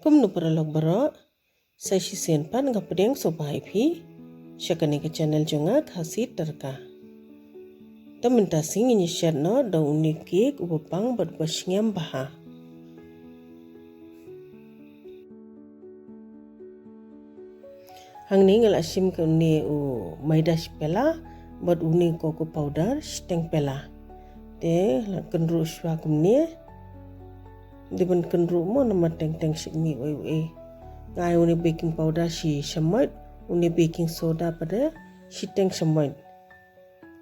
Kumnu peralog baro, saya sisen pan ngapedeng sobai pi, syakani ke channel jonga khasi terka. Teminta sing ini share no da unikik ubapang berbasyngam baha. Hang ni ngal asim ke uni u maida pela, buat uni koko powder steng pela. Te kenru shwa kumni, diban kenru mo nama teng shikni oi. Ngai uni baking powder si shamoit, uni baking soda pada si teng shamoit.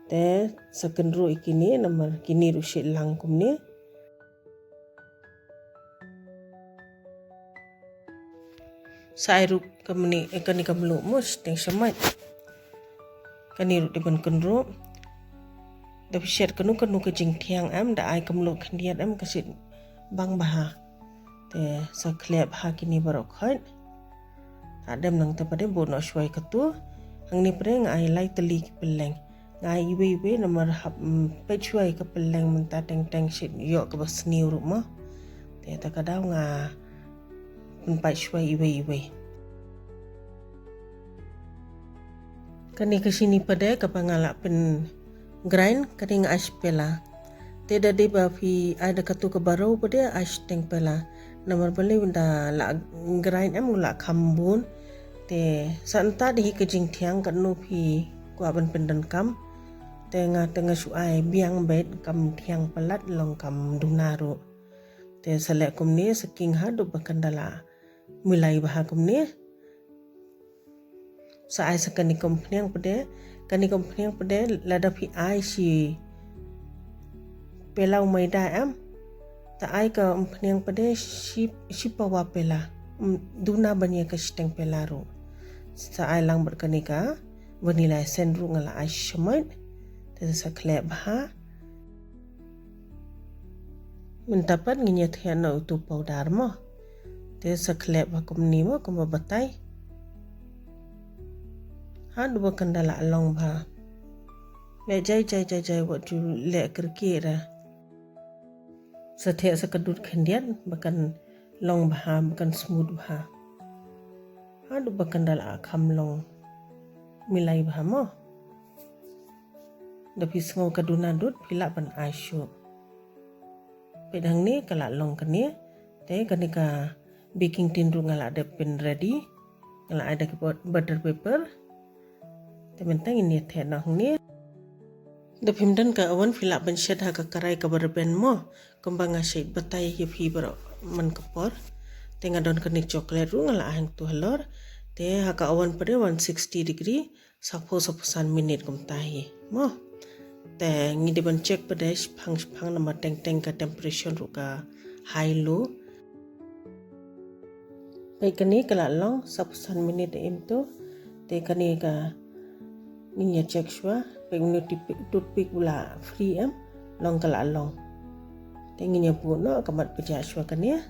Te sekenru ikini nama kini rushit lang kumni. Sairu kamni ekani kamlu mus teng shamoit. Kani ru diban kenru. Tapi share kanu ke jing tiang am da ai kamlu kandiat am kasit bang baha. Te saklep ha kini barokhat. Adam nang tapade bono shwai katu. Hang ni preng ai lai teli ki peleng. Ngai iwe namar hap pechwai ke peleng menta teng shit yo ke basni rumah. Te takadaw nga penpai shwai iwe. Kani kesini pada kapangala pen grind kani nga aspela. Te dadi bafi ada katu ke barau pada teng pela. Namar beli benda la grind am la kambun. Te santa di ke jing tiang kanu pi kuaban pendan kam. Tengah suai biang bed kam tiang pelat long kam dunaru. Te selek kumni saking hadu bakandala mulai baha kumni. Saai sakani kompanyang pada lada pi ai si pelau maida am. Ta ai ka kompanyang pada si pawa pela. Duna banyak ke steng pelaru. Saai lang berkanika vanilla essence ru ngala ai shamoit. Te saklep baha. Mentapat nginyat hiana utu powder mo. Te saklep kumni mo kumbabatay. Hadu bakandala along ba. Le jai what you le kerkira. Satya sakadut kandian bakan long baha bakan smooth baha. Hadu bakandala akam long milai baha mo. Dapi sengau kaduna dut pila ban asyu. Pedang ni kala long kani. Te kanika baking tin ru ngala ada pin ready. Ngala ada butter paper. Tementang ini tenang ni. Dapimdan ka awan fila ban shed ha ka karai ka barben mo. Kembang asyik batai ye fi bar man kapor. Tenga don kanik coklat ru ngala hang tu halor. Te ha ka awan pada 160 degree. Sakpo sapusan minit kumtahi mo. Te ngide ban check pada pang nama teng ka temperature ru ka high low. Baik kani kala long sapusan minit itu. Te kani ka ninya check shwa pengno toothpick bula free am long kala long tenginya puno kamat peja shwa kania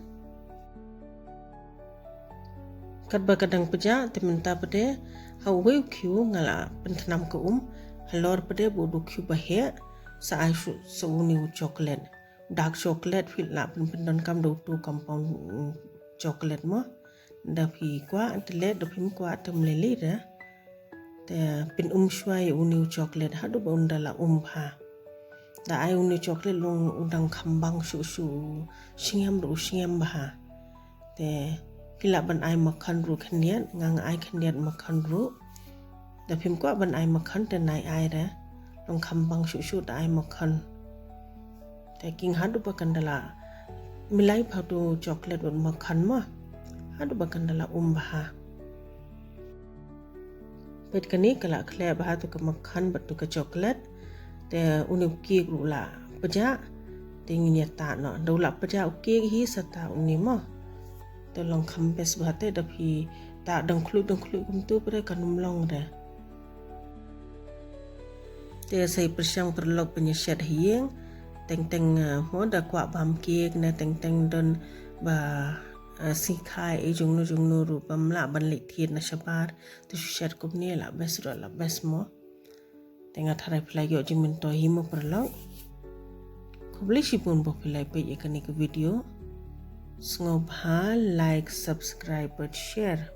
kadba kadang peja tementa pede hawe kyu ngala pentanam ke halor pede bodu kyu bahe sa aishu sauni chocolate dark chocolate fil la pendon kam do tu compound chocolate mo dapi kwa antele dopim kwa temlele da te pin shwai uni chocolate hadu ba undala ha da ai uni chocolate long undang khambang shu singam baha te pila ban ai makhan ru khaniat ngang ai khaniat makhan ru da phim ko ban ai makhan te nai ai ra long khambang shu da ai makhan te king hadu ba kandala milai phadu chocolate ban makhan ma hadu ba kandala baha. Pet kani kala khle baha tu ka makhan batu ka coklat te uni ki rula peja te nginya ta no dula peja uki hi sata uni mo te long khambes bahate dapi ta dangkhlu kumtu pare kanum long de te sai persyang perlok penyesat hieng teng mo da kwa bam kek na teng don ba sikai jungnu ru pamla ban likhit na shabar tu share kumni la bes mo tenga tharai phlai yo jimin to himo perlong kubli sipun bo phlai pe ekani ke video Sngobha like subscribe but share.